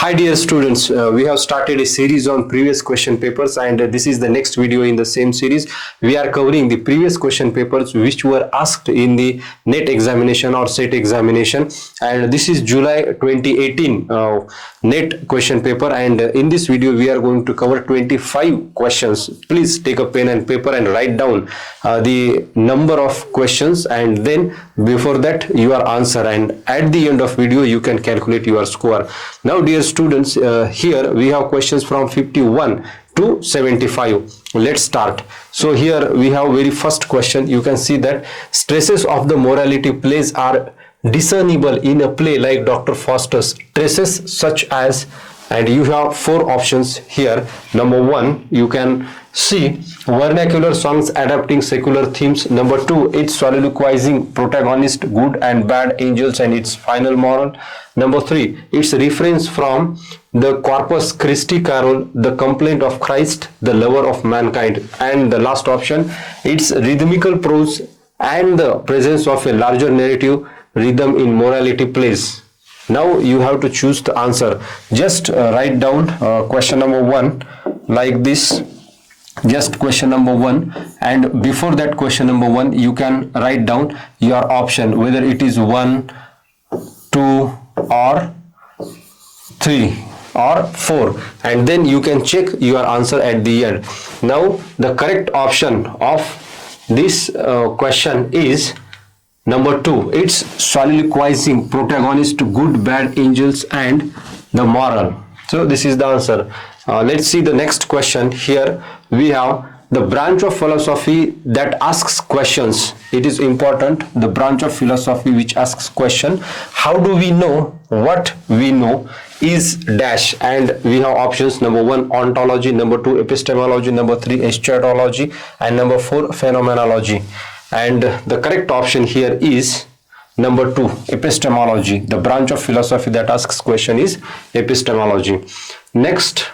Hi dear students, we have started a series on previous question papers, and this is the next video in the same series. We are covering the previous question papers which were asked in the NET examination or SET examination, and this is July 2018 NET question paper, and in this video we are going to cover 25 questions. Please take a pen and paper and write down the number of questions, and then before that your answer, and at the end of video you can calculate your score. Now dear students, here we have questions from 51 to 75. Let's start. So here we have very first question. You can see that stresses of the morality plays are discernible in a play like Dr. Faustus. Stresses such as, and you have four options here. Number one, you can see vernacular songs adapting secular themes. Number two, it's soliloquizing protagonist, good and bad angels and its final moral. Number three, it's reference from the Corpus Christi carol, the complaint of Christ, the lover of mankind. And the last option, it's rhythmical prose and the presence of a larger narrative rhythm in morality plays. Now you have to choose the answer. Just write down question number one like this. Just question number one, and before that question number one you can write down your option, whether it is 1, 2 or 3 or 4, and then you can check your answer at the end. Now the correct option of this question is number 2. It's soliloquizing protagonist, good, bad, angels and the moral. So this is the answer. Let's see the next question. Here we have the branch of philosophy that asks questions. It is important, the branch of philosophy which asks question. How do we know what we know is dash? And we have options. Number 1, ontology. Number 2, epistemology. Number 3, eschatology. And number 4, phenomenology. And the correct option here is number 2, epistemology. The branch of philosophy that asks question is epistemology. Next,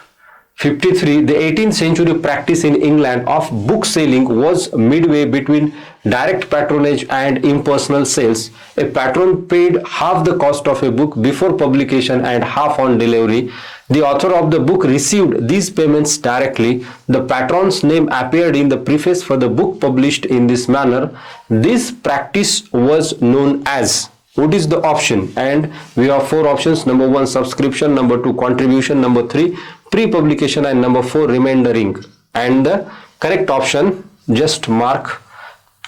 53. The 18th century practice in England of book selling was midway between direct patronage and impersonal sales. A patron paid half the cost of a book before publication and half on delivery. The author of the book received these payments directly. The patron's name appeared in the preface for the book published in this manner. This practice was known as. What is the option? And we have four options. Number 1, subscription. Number 2, contribution. Number 3, pre-publication. And number 4, remaindering. And the correct option, just mark,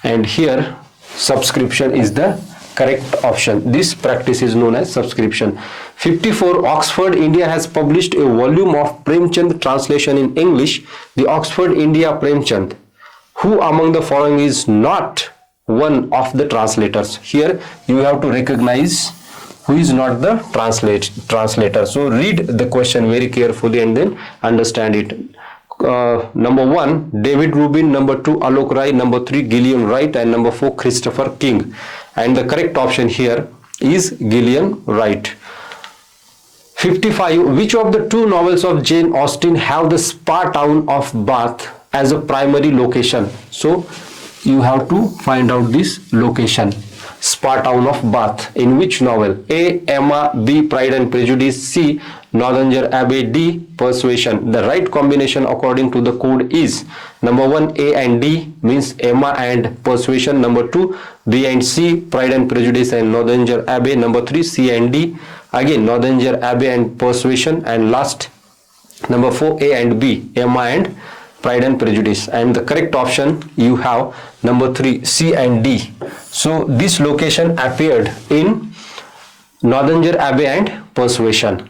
and here subscription is the correct option. This practice is known as subscription. 54. Oxford, India has published a volume of Premchand translation in English. The Oxford, India Premchand. Who among the following is not one of the translators? Here you have to recognize who is not the translator. So read the question very carefully and then understand it. Number 1, David Rubin. Number 2, Alok Rai. Number 3, Gillian Wright. And number 4, Christopher King. And the correct option here is Gillian Wright. 55. Which of the two novels of Jane Austen have the spa town of Bath as a primary location? So you have to find out this location, spa town of Bath. In which novel? A, Emma. B, Pride and Prejudice. C, Northanger Abbey. D, Persuasion. The right combination according to the code is number 1, A and D, means Emma and Persuasion. Number 2, B and C, Pride and Prejudice and Northanger Abbey. Number 3, C and D, again Northanger Abbey and Persuasion. And last, number 4, A and B, Emma and Pride and Prejudice. And the correct option you have number 3, C and D. So this location appeared in Northanger Abbey and Persuasion.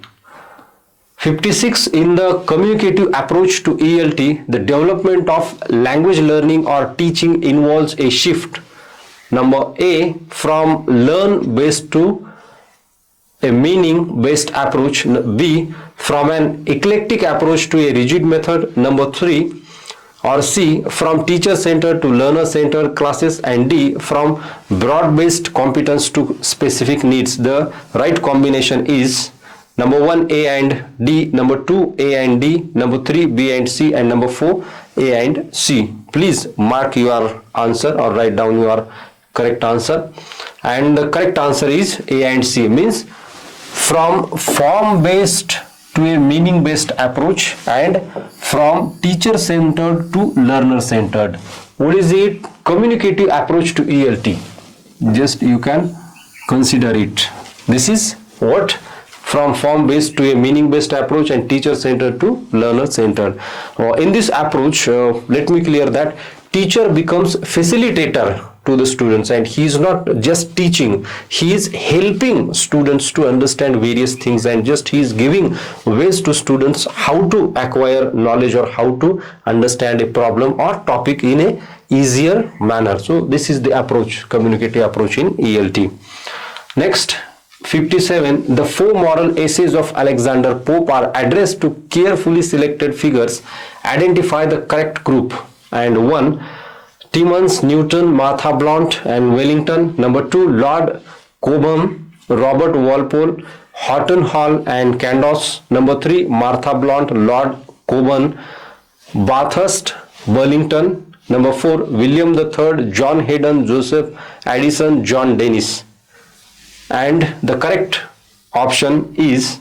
56. In the communicative approach to ELT, the development of language learning or teaching involves a shift. Number A, from learn based to a meaning based approach. B, from an eclectic approach to a rigid method. Number 3, or C, from teacher centered to learner centered classes. And D, from broad based competence to specific needs. The right combination is number 1, A and D. Number 2, A and D. Number 3, B and C. And number 4, A and C. Please mark your answer or write down your correct answer. And the correct answer is A and C, means from form based to a meaning based approach and from teacher centered to learner centered. What is it? Communicative approach to ELT. Just you can consider it. This is what? From form based to a meaning based approach and teacher centered to learner centered. In this approach, let me clear that teacher becomes facilitator to the students, and he is not just teaching, he is helping students to understand various things, and just he is giving ways to students how to acquire knowledge or how to understand a problem or topic in a easier manner. So this is the approach, communicative approach in ELT. Next, 57. The 4 moral essays of Alexander Pope are addressed to carefully selected figures. Identify the correct group. And 1. Timmins, Newton, Martha Blount and Wellington. Number 2. Lord Cobham, Robert Walpole, Horton Hall and Candace. Number 3. Martha Blount, Lord Cobham, Bathurst, Burlington. Number 4. William III, John Haydon, Joseph Addison, John Dennis. And the correct option is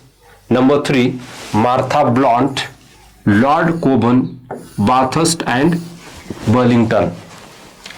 number 3, Martha Blount, Lord Cobham, Bathurst and Burlington.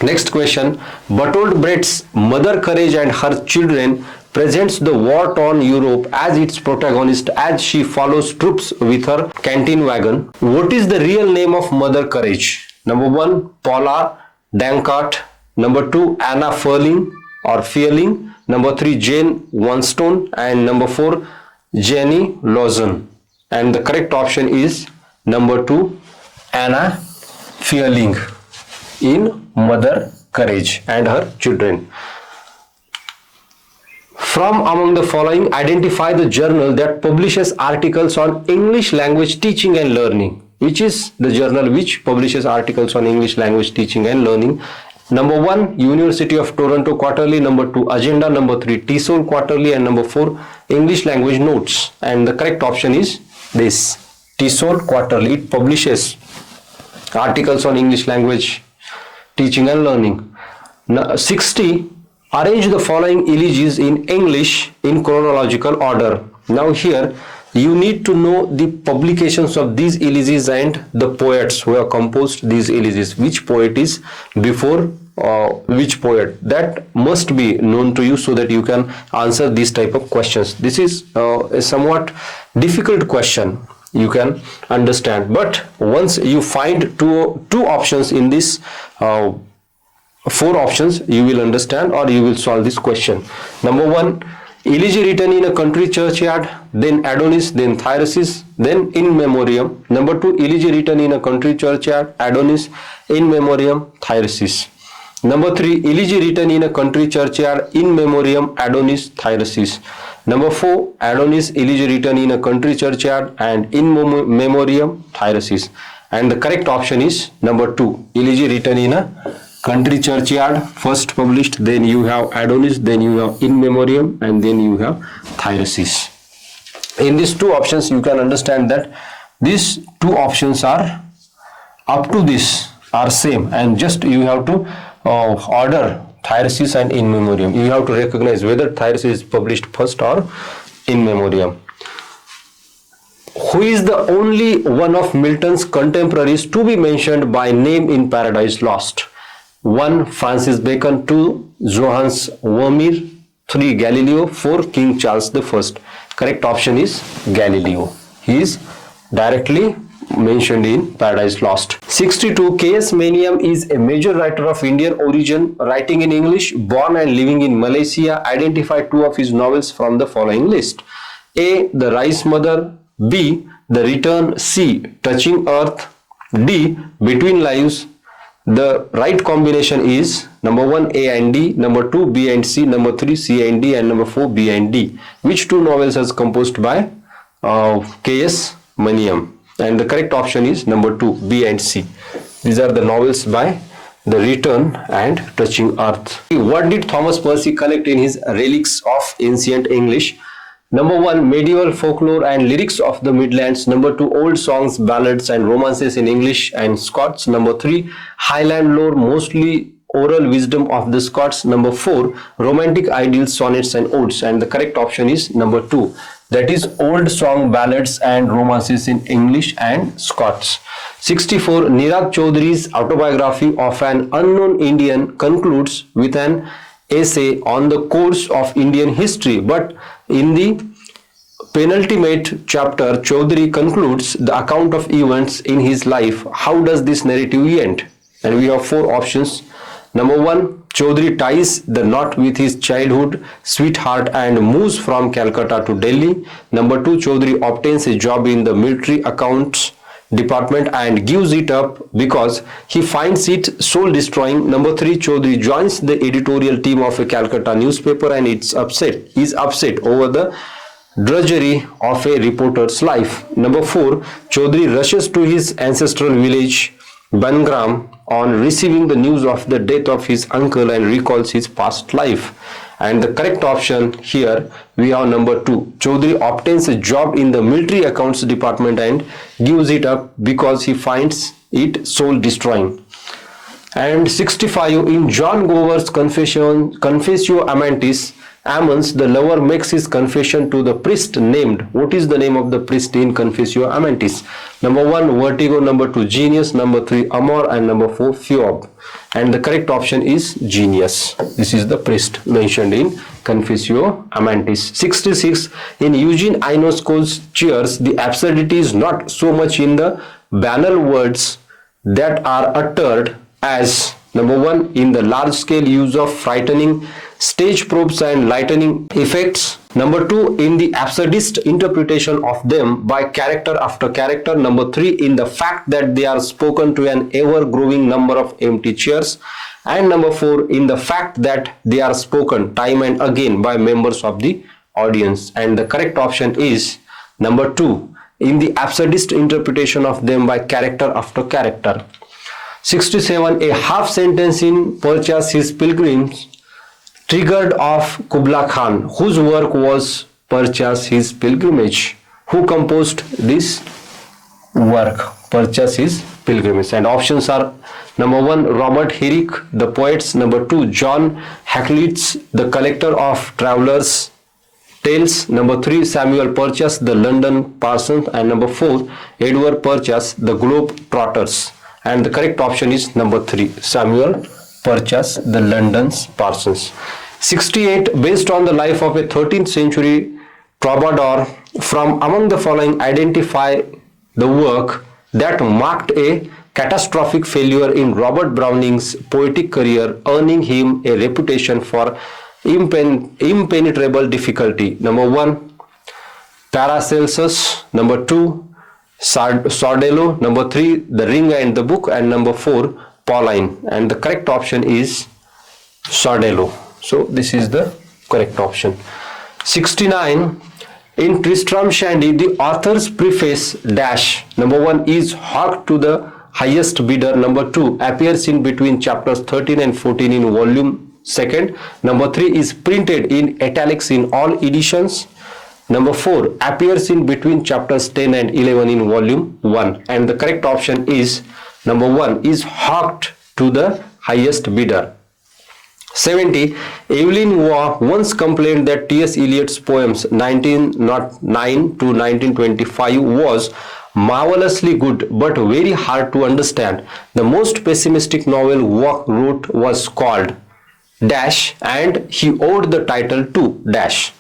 Next question. Bertolt Brecht's Mother Courage and Her Children presents the war-torn Europe as its protagonist as she follows troops with her canteen wagon. What is the real name of Mother Courage? Number 1, Paula Dankart. Number 2, Anna Fierling or Fierling. Number 3, Jane Wanstone, and number 4, Jenny Lawson. And the correct option is number 2, Anna Fierling in Mother Courage and Her Children. From among the following, identify the journal that publishes articles on English language teaching and learning. Which is the journal which publishes articles on English language teaching and learning? Number 1, University of Toronto Quarterly. Number 2, Agenda. Number 3, TESOL Quarterly. And number 4, English Language Notes. And the correct option is this, TESOL Quarterly. It publishes articles on English language teaching and learning. Now, 60, arrange the following elegies in English in chronological order. Now here you need to know the publications of these elegies and the poets who have composed these elegies. Which poet is before which poet, that must be known to you so that you can answer these type of questions. This is a somewhat difficult question, you can understand, but once you find two options in this 4 options, you will understand or you will solve this question. Number 1, elegy written in a country churchyard, then Adonis, then Thyrsis, then in memoriam. Number 2, elegy written in a country churchyard, Adonis, in memoriam, Thyrsis. Number 3, elegy written in a country churchyard, in memoriam, Adonis, Thyrsis. Number 4, Adonis, elegy written in a country churchyard and in memoriam, Thyrsis. And the correct option is number 2, elegy written in a country churchyard, first published, then you have Adonis, then you have in memoriam, and then you have Thyrsis. In these 2 options, you can understand that these 2 options are up to this are same, and just you have to order Thyrsis and in memoriam. You have to recognize whether Thyrsis is published first or in memoriam. Who is the only one of Milton's contemporaries to be mentioned by name in Paradise Lost? 1, Francis Bacon. 2, Johannes Vermeer. 3, Galileo. 4, King Charles I. Correct option is Galileo. He is directly mentioned in Paradise Lost. 62. K.S. Maniam is a major writer of Indian origin, writing in English, born and living in Malaysia. Identify 2 of his novels from the following list. A, The Rice Mother. B, The Return. C, Touching Earth. D, Between Lives. The right combination is number 1, A and D, number 2, B and C, number 3, C and D, and number 4, B and D. Which 2 novels are composed by K.S. Maniam? And the correct option is number 2, B and C. These are the novels by The Return and Touching Earth. What did Thomas Percy collect in his Relics of Ancient English? Number 1, medieval folklore and lyrics of the Midlands. Number 2, old songs, ballads and romances in English and Scots. Number 3, Highland lore, mostly oral wisdom of the Scots. Number 4, romantic ideals, sonnets and odes. And the correct option is number 2, that is old song ballads and romances in English and Scots. 64. Nirad Chaudhary's autobiography of an unknown Indian concludes with an essay on the course of Indian history, but in the penultimate chapter, Chaudhary concludes the account of events in his life. How does this narrative end? And we have four options. Number one, Chaudhary ties the knot with his childhood sweetheart and moves from Calcutta to Delhi. Number two, Chaudhary obtains a job in the military accounts department and gives it up because he finds it soul destroying. Number three, Chaudhary joins the editorial team of a Calcutta newspaper and is upset over the drudgery of a reporter's life. Number four, Chaudhary rushes to his ancestral village Bangram on receiving the news of the death of his uncle and recalls his past life. And the correct option here we have number two. Chaudhary obtains a job in the military accounts department and gives it up because he finds it soul destroying. And 65, in John Gover's Confessio Amantis, the lover makes his confession to the priest named. What is the name of the priest in Confessio Amantis? Number one, Vertigo. Number two, Genius. Number three, Amor. And number four, Phoebe. And the correct option is Genius. This is the priest mentioned in Confessio Amantis. 66, in Eugene Ionesco's Cheers, the absurdity is not so much in the banal words that are uttered as number one, in the large-scale use of frightening stage props and lightning effects. Number two, in the absurdist interpretation of them by character after character. Number three, in the fact that they are spoken to an ever-growing number of empty chairs. And number four, in the fact that they are spoken time and again by members of the audience. And the correct option is number two, in the absurdist interpretation of them by character after character. 67, a half sentence in Purchas His Pilgrims triggered off Kubla Khan, whose work was Purchas His Pilgrimage. Who composed this work, Purchas His Pilgrimage? And options are number one, Robert Herrick, the poets. Number two, John Hakluyt, the collector of travelers' tales. Number three, Samuel Purchas, the London Parsons. And number four, Edward Purchas, the Globe Trotters. And the correct option is number three, Samuel Purchas, the London's Parsons. 68, based on the life of a 13th century troubadour, from among the following identify the work that marked a catastrophic failure in Robert Browning's poetic career, earning him a reputation for impenetrable difficulty. Number one, Paracelsus. Number two, Sordello. Number three, The Ring and the Book. And number four, Pauline. And the correct option is Sordello. So this is the correct option. 69, in Tristram Shandy, the author's preface dash. Number one is hawked to the highest bidder. Number two, appears in between chapters 13 and 14 in volume 2nd. Number three is printed in italics in all editions. Number four, appears in between chapters 10 and 11 in volume 1. And the correct option is number one, is hawked to the highest bidder. 70, Evelyn Waugh once complained that T.S. Eliot's poems 1909 to 1925 was marvelously good but very hard to understand. The most pessimistic novel Waugh wrote was called dash, and he owed the title to dash.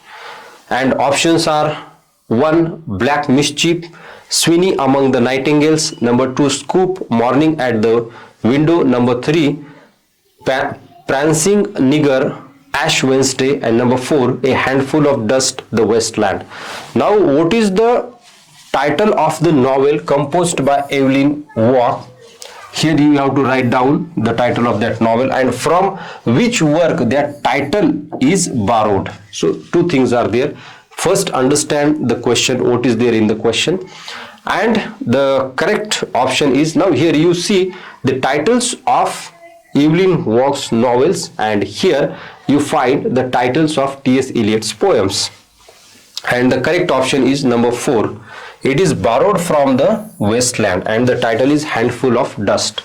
And options are 1, Black Mischief, Sweeney Among the Nightingales. Number 2, Scoop, Morning at the Window. Number 3, Prancing Nigger, Ash Wednesday. And number 4, A Handful of Dust, The Westland. Now, what is the title of the novel composed by Evelyn Waugh? Here you have to write down the title of that novel and from which work that title is borrowed. So two things are there. First, understand the question, what is there in the question, and the correct option is, now here you see the titles of Evelyn Waugh's novels, and here you find the titles of T.S. Eliot's poems, and the correct option is number 4. It is borrowed from the Westland and the title is Handful of Dust.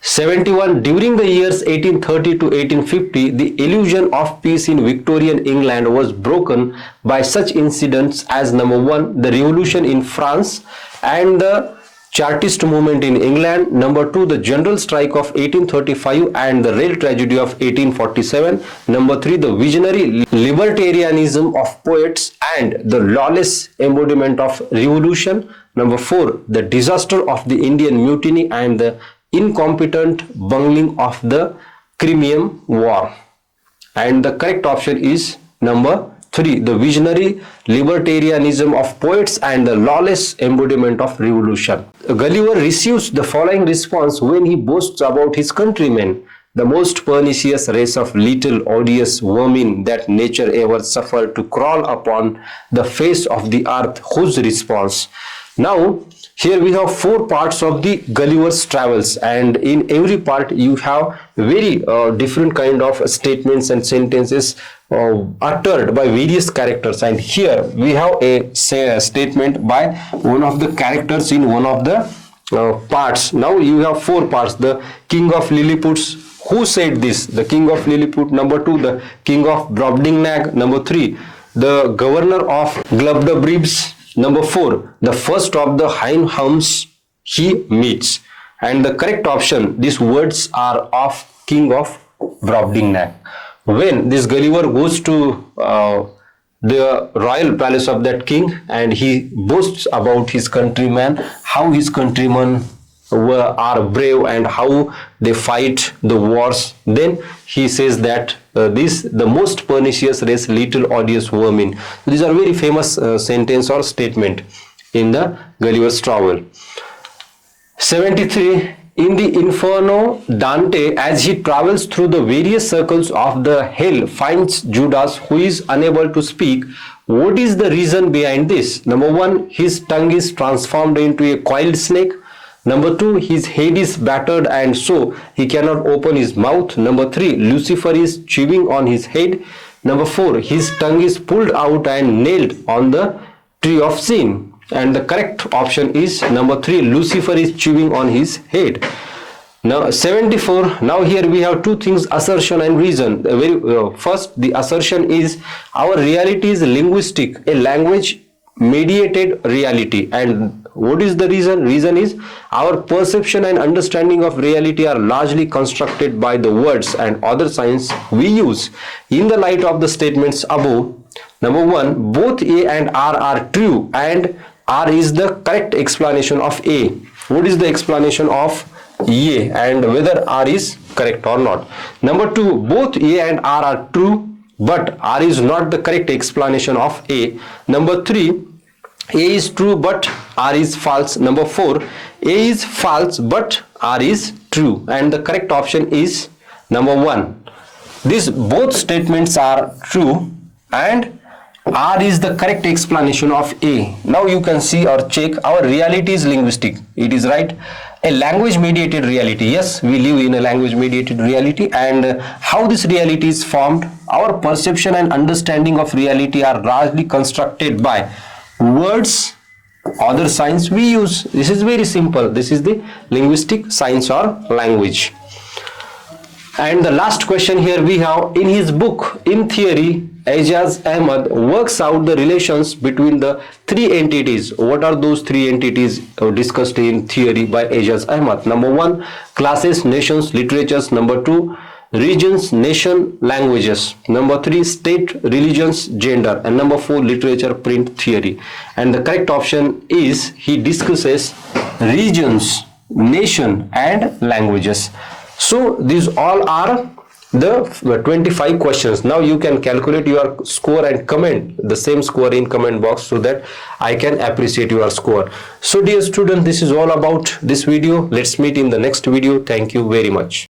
71. During the years 1830 to 1850, the illusion of peace in Victorian England was broken by such incidents as number 1, the revolution in France and the Chartist movement in England. Number 2, the general strike of 1835 and the rail tragedy of 1847. Number 3, the visionary libertarianism of poets and the lawless embodiment of revolution. Number 4, the disaster of the Indian Mutiny and the incompetent bungling of the Crimean War. And the correct option is number 3, the visionary libertarianism of poets and the lawless embodiment of revolution. Gulliver receives the following response when he boasts about his countrymen: the most pernicious race of little odious vermin that nature ever suffered to crawl upon the face of the earth. Whose response? Now, here we have 4 parts of the Gulliver's Travels, and in every part you have very different kind of statements and sentences uttered by various characters. And here we have a statement by one of the characters in one of the parts. Now you have 4 parts. The King of Lilliputs. Who said this? The King of Lilliput. Number 2, the King of Brobdingnag. Number 3, the Governor of Glubbdubdribs. Number 4, the first of the Hindhams he meets. And the correct option, these words are of King of Brobdingnag. When this Gulliver goes to the royal palace of that king and he boasts about his countrymen, how his countrymen are brave and how they fight the wars, then he says that the most pernicious race, little odious vermin. These are very famous sentence or statement in the Gulliver's Travel. 73. In the Inferno, Dante, as he travels through the various circles of the hell, finds Judas, who is unable to speak. What is the reason behind this? Number 1, his tongue is transformed into a coiled snake. Number 2, his head is battered and so he cannot open his mouth. Number 3, Lucifer is chewing on his head. Number 4, his tongue is pulled out and nailed on the tree of sin. And the correct option is number 3, Lucifer is chewing on his head. Now 74. Now here we have 2 things, assertion and reason. First, the assertion is our reality is linguistic, a language mediated reality. And what is the reason? Reason is our perception and understanding of reality are largely constructed by the words and other signs we use. In the light of the statements above, number 1, both A and R are true and R is the correct explanation of A. What is the explanation of A and whether R is correct or not? Number 2, both A and R are true but R is not the correct explanation of A. Number 3, A is true but R is false. Number 4, A is false but R is true. And the correct option is number 1. These both statements are true and R is the correct explanation of A. Now you can see or check, our reality is linguistic. It is right. A language mediated reality. Yes, we live in a language mediated reality. And how this reality is formed, our perception and understanding of reality are largely constructed by words, other signs we use. This is very simple. This is the linguistic science or language. And the last question here we have, in his book In Theory, Ejaz Ahmed works out the relations between the 3 entities. What are those 3 entities discussed in theory by Ejaz Ahmed? Number 1, classes, nations, literatures. Number 2, regions, nation, languages. Number 3, state, religions, gender. And number 4, literature, print, theory. And the correct option is he discusses regions, nation and languages. So these all are the 25 questions. Now you can calculate your score and comment the same score in comment box so that I can appreciate your score. So dear student, this is all about this video. Let's meet in the next video. Thank you very much.